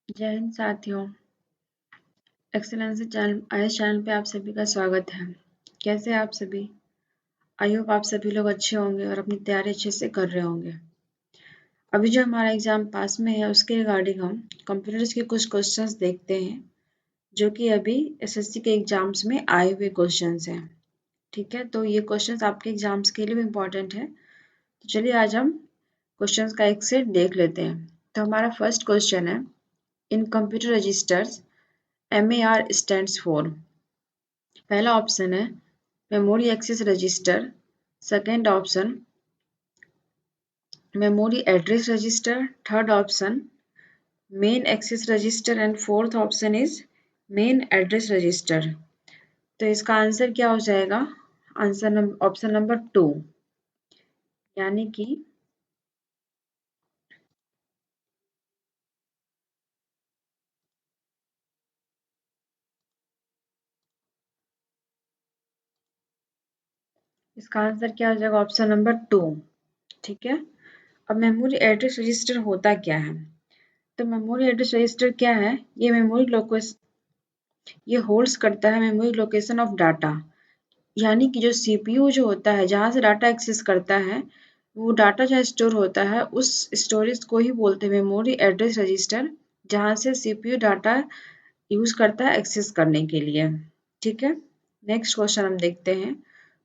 जय हिंद साथियों। Excellency channel पे आप सभी का स्वागत है। कैसे हैं आप सभी? आई होप आप सभी लोग अच्छे होंगे और अपनी तैयारी अच्छे से कर रहे होंगे। अभी जो हमारा एग्जाम पास में है उसके रिगार्डिंग हम कंप्यूटर्स के कुछ क्वेश्चंस देखते हैं जो कि अभी एसएससी के एग्जाम्स में आए हुए क्वेश्चंस हैं। ठीक है, तो ये क्वेश्चंस आपके एग्जाम्स के लिए भी इम्पोर्टेंट है। तो चलिए आज हम क्वेश्चंस का एक सेट देख लेते हैं। तो हमारा फर्स्ट क्वेश्चन है, in computer registers MAR stands for। पहला ऑप्शन है memory access register, second option memory address register, third option main access register and fourth option is main address register. तो इसका आंसर क्या हो जाएगा? आंसर ऑप्शन नंबर 2, यानी कि इसका आंसर क्या हो जाएगा? Option number 2। ठीक है, अब मेमोरी एड्रेस रजिस्टर होता क्या है? तो मेमोरी एड्रेस रजिस्टर क्या है? ये होल्ड्स करता है मेमोरी लोकेशन ऑफ डाटा, यानी कि जो सीपीयू जो होता है जहाँ से डाटा एक्सेस करता है, वो डाटा जहाँ स्टोर होता है उस स्टोरेज को ही बोलते हैं मेमोरी एड्रेस रजिस्टर, जहाँ से सीपीयू डाटा यूज करता है एक्सेस करने के लिए। ठीक है, नेक्स्ट क्वेश्चन हम देखते हैं,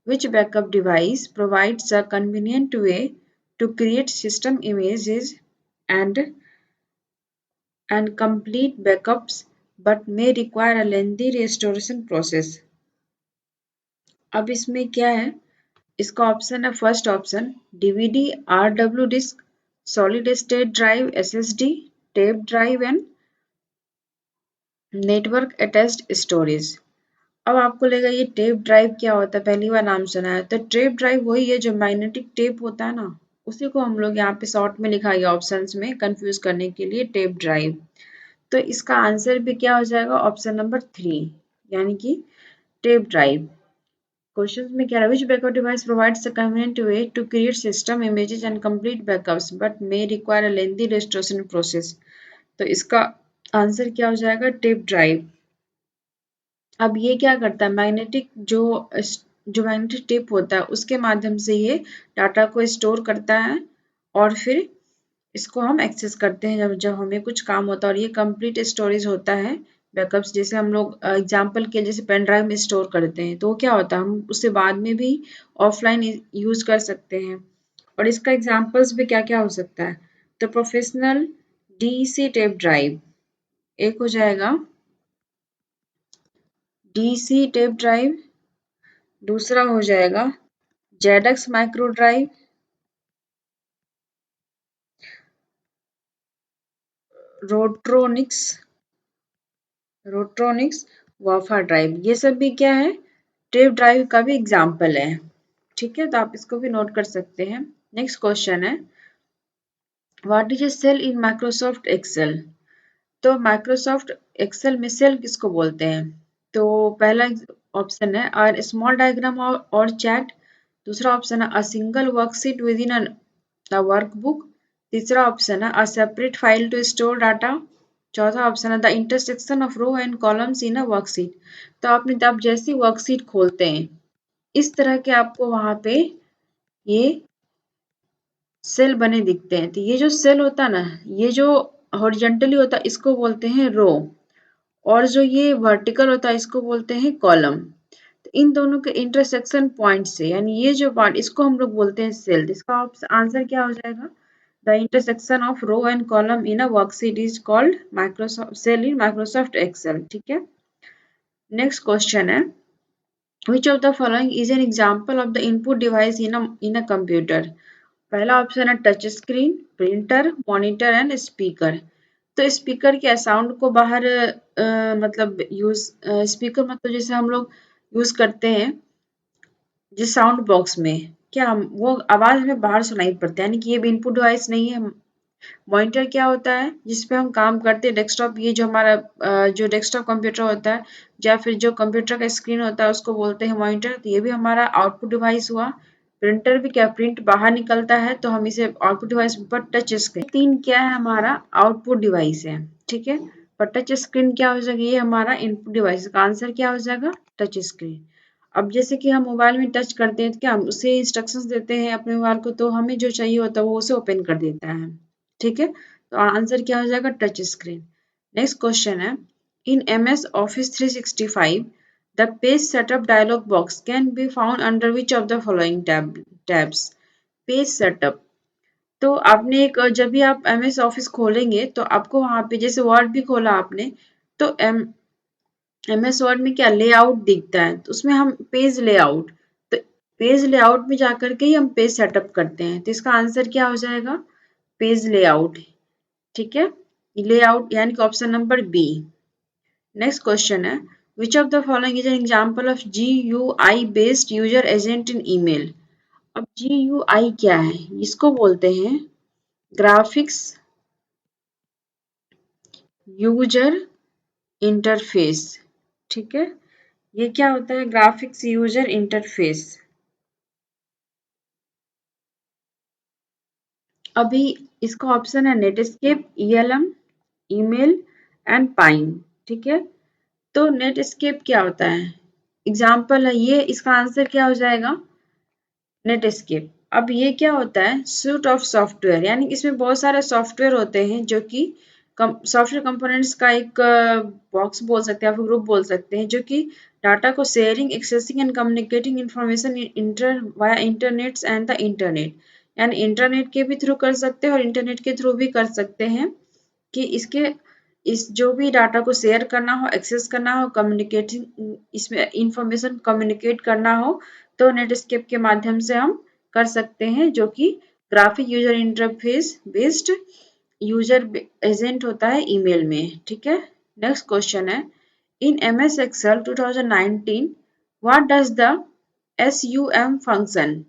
which backup device provides a convenient way to create system images and complete backups but may require a lengthy restoration process। अब इसमें क्या है? इसका ऑप्शन है, first option DVD, RW disk, solid state drive, SSD, tape drive and network attached storage. अब आपको लगेगा ये टेप ड्राइव क्या होता है, पहली बार नाम सुना है। तो टेप ड्राइव वही है जो मैग्नेटिक टेप होता है ना, उसी को हम लोग यहाँ पे शॉर्ट में लिखा गया ऑप्शंस में कंफ्यूज करने के लिए, टेप ड्राइव। तो इसका आंसर भी क्या हो जाएगा? ऑप्शन नंबर 3, यानी कि टेप ड्राइव। क्वेश्चन में क्या है, which backup device provides a convenient way to create system images and complete backups but may require a lengthy restoration process. तो इसका आंसर क्या हो जाएगा? Tape drive. अब ये क्या करता है, जो मैग्नेटिक टेप होता है उसके माध्यम से ये डाटा को स्टोर करता है और फिर इसको हम एक्सेस करते हैं जब जब हमें कुछ काम होता है, और ये कंप्लीट स्टोरेज होता है बैकअप्स। जैसे हम लोग एग्जांपल के जैसे पेन ड्राइव में स्टोर करते हैं, तो वो क्या होता है, हम उससे बाद में भी ऑफलाइन यूज कर सकते हैं। और इसका एग्जांपल्स भी क्या क्या हो सकता है? तो प्रोफेशनल डीसी टेप ड्राइव एक हो जाएगा, डीसी टेप ड्राइव। दूसरा हो जाएगा जेडक्स माइक्रो ड्राइव, रोट्रोनिक्स रोट्रोनिक्स वाफा ड्राइव। ये सब भी क्या है, टेप ड्राइव का भी एग्जाम्पल है। ठीक है, तो आप इसको भी नोट कर सकते हैं। नेक्स्ट क्वेश्चन है, what is a cell in Microsoft Excel. तो माइक्रोसॉफ्ट एक्सेल में सेल किसको बोलते हैं? तो पहला ऑप्शन है आर स्मॉल डायग्राम और चैट। दूसरा ऑप्शन है a single worksheet within a workbook. तीसरा ऑप्शन है a separate file to store data. चौथा ऑप्शन है the intersection of row and columns in a worksheet. तो आप जैसी वर्कशीट खोलते हैं इस तरह के आपको वहां पे ये सेल बने दिखते हैं। तो ये जो सेल होता है ना, ये जो हॉरिजॉन्टली होता है इसको बोलते हैं रो, और जो ये वर्टिकल होता है इसको बोलते हैं कॉलम। तो इन दोनों के इंटरसेक्शन पॉइंट से, यानी ये जो पार्ट, इसको हम लोग बोलते हैं सेल। इसका आंसर क्या हो जाएगा? The intersection of row and column in a worksheet is called Microsoft cell in Microsoft Excel. ठीक है, नेक्स्ट क्वेश्चन है, which of the following is an example of the input device in a computer। पहला option है touch screen, printer, monitor and speaker. तो speaker क्या, sound को बाहर मतलब यूज, स्पीकर मतलब जैसे हम लोग यूज करते हैं जिस साउंड बॉक्स में, क्या हम वो आवाज हमें बाहर सुनाई पड़ता है, यानी कि ये भी इनपुट डिवाइस नहीं है। मॉनिटर क्या होता है, जिसपे हम काम करते हैं, डेस्कटॉप, ये जो हमारा जो डेस्कटॉप कंप्यूटर होता है या फिर जो कंप्यूटर का स्क्रीन होता है उसको बोलते हैं मॉनिटर। तो ये भी हमारा आउटपुट डिवाइस हुआ। प्रिंटर भी क्या, प्रिंट बाहर निकलता है तो हम इसे आउटपुट डिवाइस पर टच स्क्रीन। तीन क्या है, हमारा आउटपुट डिवाइस है। ठीक है। और टच स्क्रीन क्या हो जाएगा, ये हमारा इनपुट डिवाइस का आंसर क्या हो जाएगा, टच स्क्रीन। अब जैसे कि हम मोबाइल में टच करते हैं तो क्या हम उसे इंस्ट्रक्शंस देते हैं अपने मोबाइल को, तो हमें जो चाहिए होता है वो उसे ओपन कर देता है। ठीक है, तो आंसर क्या हो जाएगा, टच स्क्रीन। नेक्स्ट क्वेश्चन है, in MS Office 365 the page setup dialog box can be found under which of the following tabs. Page setup, तो आपने एक जब भी आप MS ऑफिस खोलेंगे तो आपको वहां पे जैसे वर्ड भी खोला आपने, तो MS वर्ड में क्या लेआउट दिखता है, तो उसमें हम पेज लेआउट, तो पेज लेआउट में जाकर के ही हम पेज सेटअप करते हैं, तो इसका आंसर क्या हो जाएगा, पेज लेआउट। ठीक है, लेआउट यानी कि option number B. Next question है, which of the following is an example of GUI based user agent in email. अब GUI क्या है, इसको बोलते हैं ग्राफिक्स यूजर इंटरफेस। ठीक है, ये क्या होता है, ग्राफिक्स यूजर इंटरफेस। अभी इसका ऑप्शन है Netscape, ELM, email and pine. ठीक है, तो नेटस्केप क्या होता है, एग्जाम्पल है ये, इसका आंसर क्या हो जाएगा, नेटस्केप। अब ये क्या होता है, सूट ऑफ सॉफ्टवेयर, यानी इसमें बहुत सारे सॉफ्टवेयर होते हैं जो कि सॉफ्टवेयर कंपोनेंट्स का एक बॉक्स बोल सकते हैं या फिर ग्रुप बोल सकते हैं, जो कि डाटा को sharing, accessing and communicating information via internet and the internet, यानी इंटरनेट के भी थ्रू कर सकते हैं और इंटरनेट के थ्रू भी कर सकते हैं, कि इसके इस जो भी डाटा को शेयर करना हो, एक्सेस करना हो, कम्युनिकेटिंग इसमें इंफॉर्मेशन कम्युनिकेट करना हो, तो नेटस्केप के माध्यम से हम कर सकते हैं, जो कि graphic user interface based user agent होता है ईमेल में। ठीक है, नेक्स्ट क्वेश्चन है, in MS Excel 2019 what does the SUM function.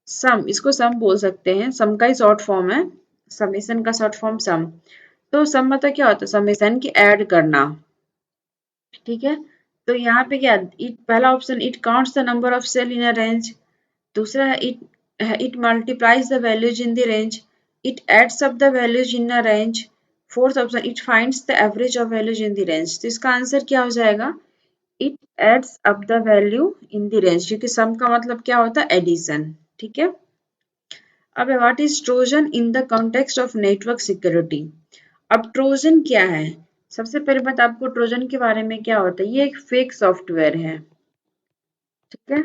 Sum, इसको सम बोल सकते हैं, सम का ही शॉर्ट फॉर्म है, समेशन का शॉर्ट फॉर्म सम। तो सम मतलब क्या होता है, समेशन की ऐड करना। ठीक है, तो यहाँ पे क्या, इट पहला option, it counts the number of cell in a range. दूसरा है it multiplies the values in the range. It adds up the values in a range. Fourth option, it finds the average of values in the range. तो इसका answer क्या हो जाएगा, it adds up the value in the range, क्योंकि sum का मतलब क्या होता है, एडिशन। ठीक है, अब what is Trojan in the context of network security. अब ट्रोजन क्या है, सबसे पहले बात आपको ट्रोजन के बारे में क्या होता है, ये एक फेक सॉफ्टवेयर है। ठीक है,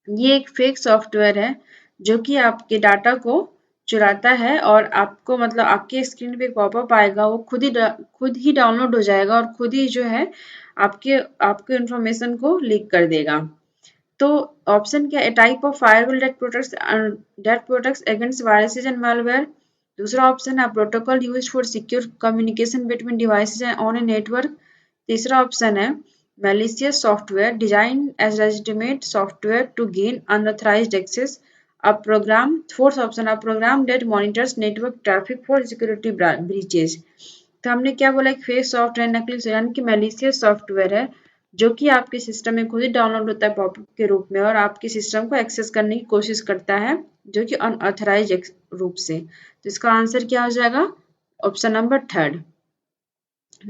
ये एक फेक सॉफ्टवेयर है जो कि आपके डाटा को चुराता है, और आपको मतलब आपके स्क्रीन पे पॉपअप आएगा, वो खुद ही डाउनलोड हो जाएगा और खुद ही जो है आपके आपके इंफॉर्मेशन को लीक कर देगा। तो ऑप्शन क्या है, type of firewall that protects against viruses and malware। दूसरा ऑप्शन है protocol used for secure communication between devices on a network. तीसरा ऑप्शन है malicious software designed as legitimate software to gain unauthorized access. A program, fourth option, a program that monitors network traffic for security breaches. तो हमने क्या बोला, एक fake software, नकली यानी कि मैलिशियस सॉफ्टवेयर है, जो कि आपके सिस्टम में खुद ही डाउनलोड होता है पॉपअप के रूप में, और आपके सिस्टम को एक्सेस करने की कोशिश करता है, जो कि अनऑथराइज रूप से। तो इसका आंसर क्या हो जाएगा, option number third.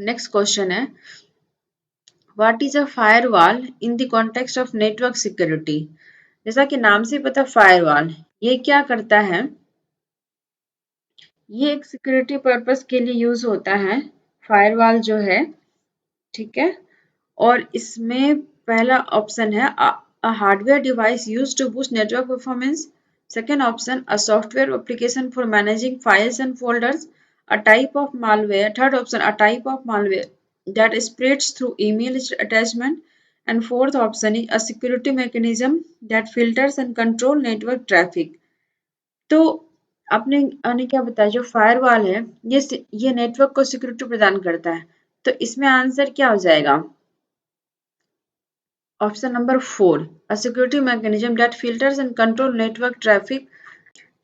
Next question है, what is a firewall in the context of network security. जैसा कि नाम से पता, फायरवॉल ये क्या करता है, ये एक सिक्योरिटी पर्पस के लिए यूज होता है, फायरवॉल जो है। ठीक है, और इसमें पहला ऑप्शन है a hardware device used to boost network performance. Second option, a software application for managing files and folders. A type of malware, third option, a type of malware that spreads through email attachment. And fourth option is a security mechanism that filters and control network traffic. तो आपने क्या बताया, जो firewall है ये network को security प्रदान करता है, तो इसमें आंसर क्या हो जाएगा, option number four, a security mechanism that filters and control network traffic.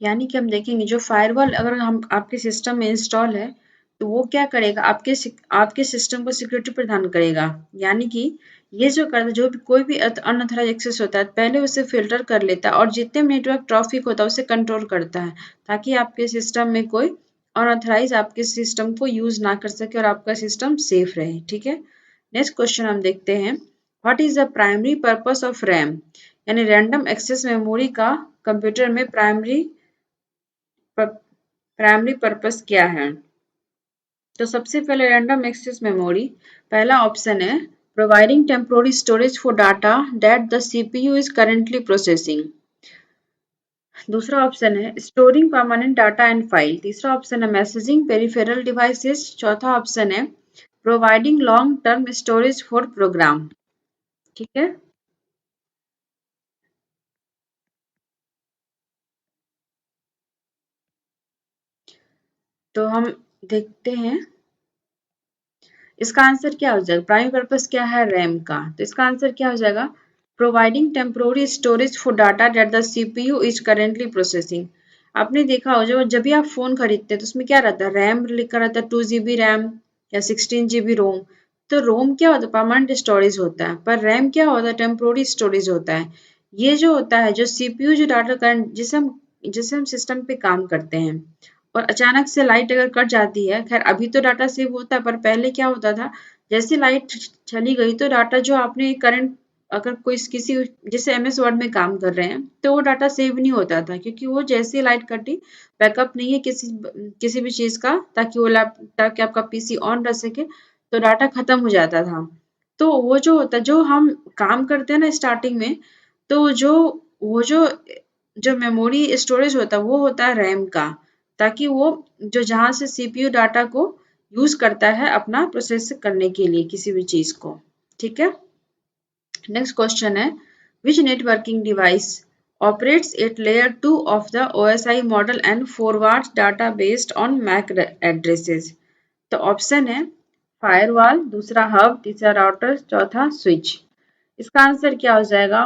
यानी कि हम देखेंगे जो फायरवॉल अगर हम आपके सिस्टम में इंस्टॉल है, तो वो क्या करेगा, आपके सिस्टम को सिक्योरिटी प्रदान करेगा। यानी कि ये जो करता है, जो भी कोई भी अनऑथराइज एक्सेस होता है, पहले उसे फिल्टर कर लेता है और जितने नेटवर्क ट्रैफिक होता है उसे कंट्रोल करता है, ताकि आपके सिस्टम में कोई अनऑथराइज आपके सिस्टम को यूज ना कर सके और आपका सिस्टम सेफ रहे। ठीक है, नेक्स्ट क्वेश्चन हम देखते हैं, what is the primary purpose of RAM, यानी रैंडम एक्सेस मेमोरी का कंप्यूटर में प्राइमरी पर्पस क्या है। तो सबसे पहले रैंडम एक्सेस मेमोरी, पहला ऑप्शन है providing temporary storage for data that the CPU is currently processing. दूसरा ऑप्शन है storing permanent data and file. तीसरा ऑप्शन है मैसेजिंग पेरिफेरल डिवाइसेस। चौथा ऑप्शन है providing long term storage for program. ठीक है, तो हम देखते हैं इसका आंसर क्या हो जाएगा। प्राइमरी पर्पस क्या है रैम का, तो इसका आंसर क्या हो जाएगा, providing temporary storage for data that the CPU is currently processing. आपने देखा हो जब भी आप फोन खरीदते हैं तो उसमें क्या रहता है, रैम लिखा रहता है 2 GB रैम या 16 GB रोम। तो रोम क्या होता है, परमानेंट स्टोरेज होता है, पर रैम क्या होता है, टेम्पोररी स्टोरेज होता है। ये जो होता है, जो सीपीयू जो डाटा करंट जिसे हम सिस्टम पे काम करते हैं और अचानक से लाइट अगर कट जाती है, खैर अभी तो डाटा सेव होता है पर पहले क्या होता था, जैसे लाइट चली गई तो डाटा जो आपने करंट अगर कोई किसी जैसे एमएस वर्ड में काम कर रहे हैं तो वो डाटा सेव नहीं होता था, क्योंकि वो जैसे ही लाइट कटी बैकअप नहीं है किसी भी चीज का, ताकि आपका पीसी ऑन रह सके, तो डाटा खत्म हो जाता था। तो वो जो होता है, जो हम काम करते हैं ना स्टार्टिंग में, तो जो मेमोरी स्टोरेज होता है वो होता है रैम का, ताकि वो जो जहाँ से सीपीयू डाटा को यूज करता है अपना प्रोसेस करने के लिए किसी भी चीज को। ठीक है, नेक्स्ट क्वेश्चन है which networking device operates at layer 2 of the OSI model and forwards data based on MAC addresses। तो ऑप्शन है फायरवॉल, दूसरा हब, तीसरा राउटर, चौथा स्विच। इसका आंसर क्या हो जाएगा,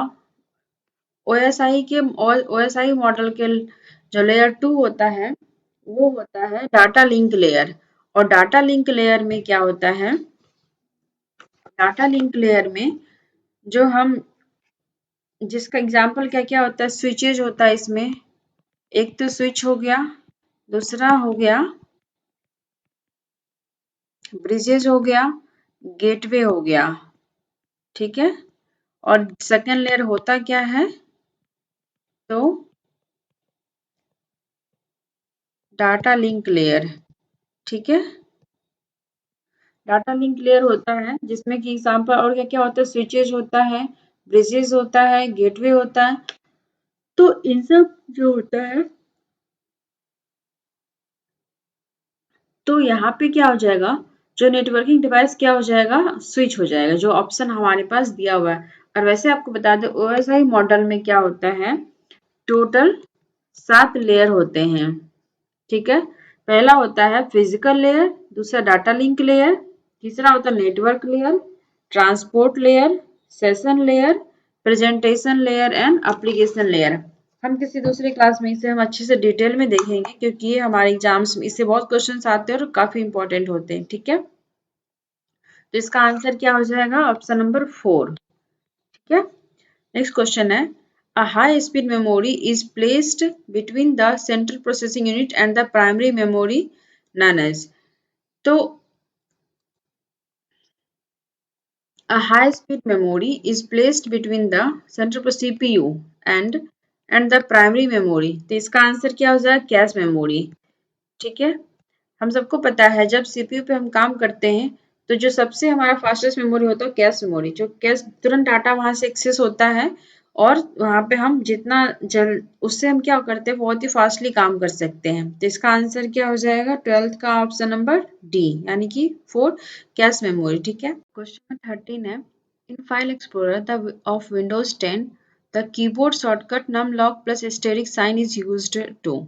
ओएसआई मॉडल के जो लेयर 2 होता है वो होता है डाटा लिंक लेयर। और डाटा लिंक लेयर में क्या होता है, डाटा लिंक लेयर में जो हम जिसका एग्जाम्पल क्या क्या होता है, स्विचेज होता है इसमें, एक तो स्विच हो गया, दूसरा हो गया ब्रिजेज हो गया, गेटवे हो गया। ठीक है, और सेकेंड लेयर होता क्या है, तो डाटा लिंक लेयर। ठीक है, डाटा लिंक लेयर होता है जिसमें कि एग्जाम्पल और क्या क्या होता है, स्विचेज होता है, ब्रिजेस होता है, गेटवे होता है। तो इन सब जो होता है, तो यहाँ पे क्या हो जाएगा, जो नेटवर्किंग डिवाइस क्या हो जाएगा, स्विच हो जाएगा, जो ऑप्शन हमारे पास दिया हुआ है। और वैसे आपको बता दें ओएसआई मॉडल में क्या होता है, टोटल 7 लेयर होते हैं। ठीक है, पहला होता है फिजिकल लेयर, दूसरा डाटा लिंक लेयर, तीसरा होता है network layer, transport layer, session layer, presentation layer and application layer. हम किसी दूसरे क्लास में इसे हम अच्छे से डिटेल में देखेंगे, क्योंकि ये हमारे एग्जाम्स में इससे बहुत क्वेश्चंस आते हैं और काफी इंपॉर्टेंट होते हैं। ठीक है, तो इसका आंसर क्या हो जाएगा, ऑप्शन नंबर 4। ठीक है, नेक्स्ट क्वेश्चन है a high speed memory is placed between the central processing unit and the primary memory known as। तो a high speed memory is placed between the central CPU and the primary memory। तो इसका answer क्या हो जाएगा, cache memory. ठीक है, हम सबको पता है जब सीपीयू पे हम काम करते हैं तो जो सबसे हमारा फास्टेस्ट मेमोरी होता है कैश मेमोरी, जो कैश तुरंत डाटा वहां से एक्सेस होता है और वहां पे हम जितना जल्द उससे हम क्या करते हैं, बहुत ही फास्टली काम कर सकते हैं। तो इसका आंसर क्या हो जाएगा, 12th का ऑप्शन नंबर डी, यानी कि 4 कैश मेमोरी। ठीक है, क्वेश्चन 13 है in file explorer the of Windows 10 the keyboard shortcut num lock plus asterisk sign is used to.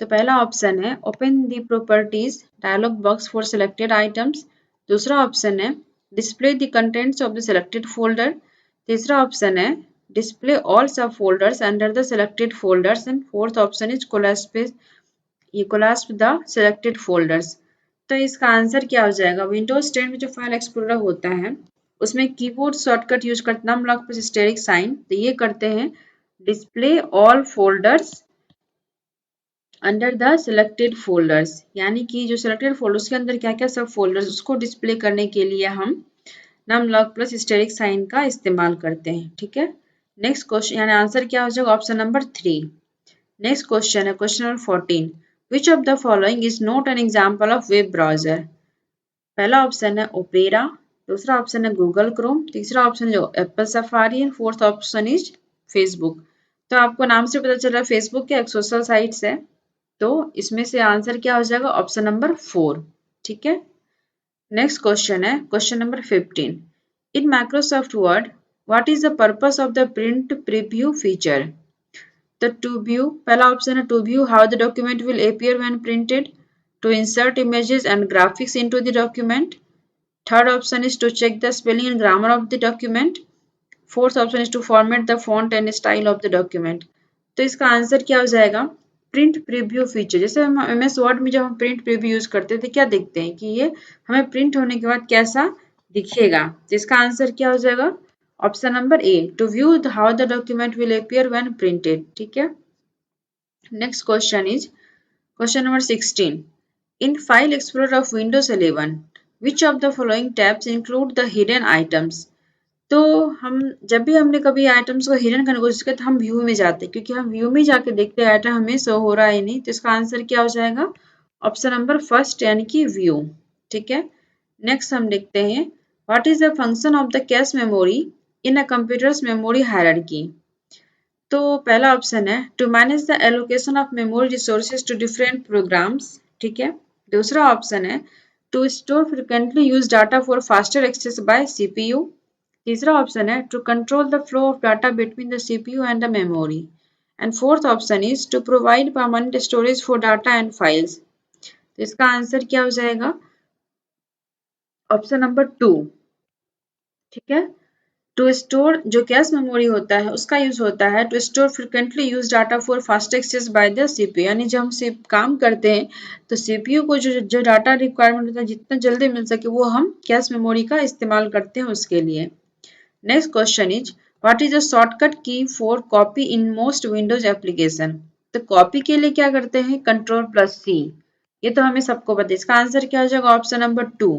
तो पहला ऑप्शन है open the properties dialog box for selected items. दूसरा option है display the contents of the selected folder. तीसरा option है display all subfolders under the selected folders and fourth option is collapse the selected folders. तो इसका answer क्या हो जाएगा, Windows 10 में जो फाइल एक्सप्लोरर होता है उसमें कीबोर्ड शॉर्टकट यूज करते num lock plus asterisk sign, तो ये करते हैं display all folders under the selected folders, यानी कि जो सिलेक्टेड फोल्डर्स के अंदर क्या क्या सब फोल्डर्स उसको डिस्प्ले करने के लिए हम नम लॉग प्लस स्टेरिक साइन का इस्तेमाल करते हैं। ठीक है, नेक्स्ट क्वेश्चन यानी आंसर क्या हो जाएगा ऑप्शन नंबर 3। नेक्स्ट क्वेश्चन है question number 14, which of the following is not an example of web browser. पहला ऑप्शन है ओपेरा, दूसरा ऑप्शन है गूगल क्रोम, तीसरा ऑप्शन है Apple safari and fourth option is Facebook. तो आपको नाम से पता चल रहा है फेसबुक क्या एक सोशल साइट्स है, तो इसमें से आंसर क्या हो जाएगा ऑप्शन नंबर 4। ठीक है, नेक्स्ट क्वेश्चन है question number 15, in Microsoft Word what is the purpose of the print preview feature. तो टू व्यू, पहला ऑप्शन है to view how the document will appear when printed, to insert images and graphics into the document, third option is to check the spelling and grammar of the document, fourth option is to format the font and style of the document. तो इसका answer क्या हो जाएगा print preview feature. जैसे हम MS word में जब हम प्रिंट प्रीव्यू यूज करते थे क्या देखते हैं कि ये हमें प्रिंट होने के बाद कैसा दिखेगा, तो इसका आंसर क्या हो जाएगा option number A, to view how the document will appear when printed. ठीक है, next question is question number 16, in file Explorer of Windows 11 which of the following tabs include the hidden items. तो हम जब भी हमने कभी items को hidden करने की कोशिश की तो हम व्यू में जाते हैं, क्योंकि हम व्यू में जाके देखते हैं आइटम हमें शो हो रहा है नहीं, तो इसका आंसर क्या हो जाएगा ऑप्शन नंबर फर्स्ट यानी कि व्यू। ठीक है, नेक्स्ट हम देखते हैं what is the function of the cache memory in a computer's memory hierarchy. तो पहला ऑप्शन है to manage the allocation of memory resources to different programs. ठीक है, दूसरा ऑप्शन है to store frequently use data for faster access by CPU, तीसरा option है to control the flow of data between the CPU and the memory, and fourth option is to provide permanent storage for data and files. तो इसका answer क्या हो जाएगा option number 2। ठीक है, to store जो कैश मेमोरी होता है उसका यूज होता है to store frequently use data for fast access by the CPU, यानी जब हम काम करते हैं तो CPU को जो डाटा रिक्वायरमेंट होता है जितना जल्दी मिल सके वो हम कैश मेमोरी का इस्तेमाल करते हैं उसके लिए। Next question is what is the shortcut key for copy in most Windows application. तो कॉपी के लिए क्या करते हैं Ctrl+C, ये तो हमें सबको पता है। इसका आंसर क्या हो जाएगा ऑप्शन नंबर 2।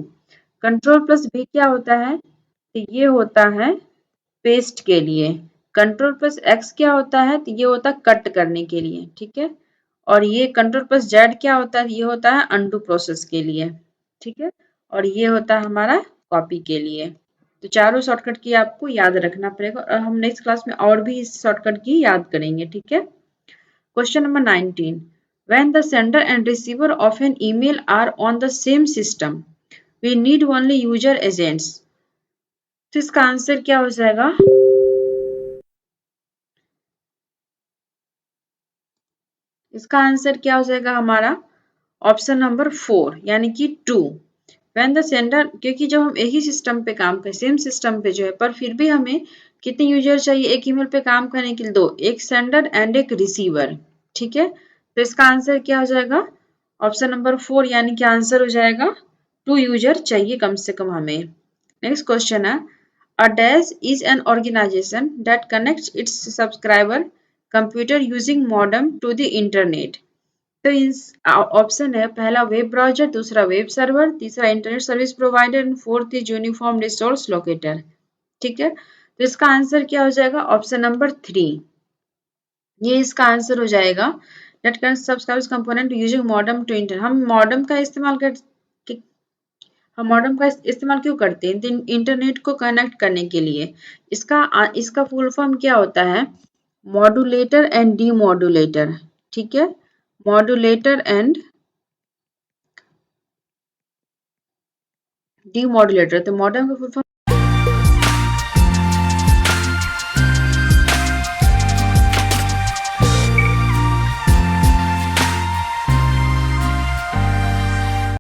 Ctrl+V क्या होता है, तो ये होता है पेस्ट के लिए, Ctrl+X क्या होता है, तो ये होता है कट करने के लिए। ठीक है, और ये Ctrl+Z क्या होता है, ये होता है अनडू प्रोसेस के लिए। ठीक है, और ये होता है हमारा कॉपी के लिए। तो चारों शॉर्टकट की आपको याद रखना पड़ेगा और हम नेक्स्ट क्लास में और भी इस शॉर्टकट की याद करेंगे। ठीक है, question number 19, when the sender and receiver of an email are on the same system we need only user agents। तो इसका आंसर क्या हो जाएगा इसका आंसर क्या हो जाएगा हमारा ऑप्शन नंबर 4 यानी कि 2। व्हेन द सेंडर, क्योंकि जब हम एक ही सिस्टम पे काम करें सेम सिस्टम पे जो है पर फिर भी हमें कितने यूजर चाहिए एक ईमेल पे काम करने के लिए, दो, एक सेंडर एंड एक रिसीवर। ठीक है, तो इसका आंसर क्या हो जाएगा ऑप्शन नंबर 4 यानी कि आंसर हो जाएगा 2 यूजर चाहिए कम से कम हमें। नेक्स्ट क्वेश्चन है A DAS is an organization that connects its subscriber computer using modem to the internet। तो इस ऑप्शन है पहला वेब ब्राउजर, दूसरा वेब सर्वर, तीसरा internet service provider and fourth is uniform resource locator. ठीक है, तो इसका आंसर क्या हो जाएगा ऑप्शन नंबर 3, ये इसका आंसर हो जाएगा that can subscribe component using modem to internet. हम मॉडेम का इस्तेमाल कर हम मॉडेम का इस्तेमाल क्यों करते हैं इंटरनेट को कनेक्ट करने के लिए। इसका फुल फॉर्म क्या होता है मॉड्यूलेटर एंड डीमॉड्यूलेटर। ठीक है, मॉड्यूलेटर एंड डीमॉड्यूलेटर। तो मॉडेम का फुल फॉर्म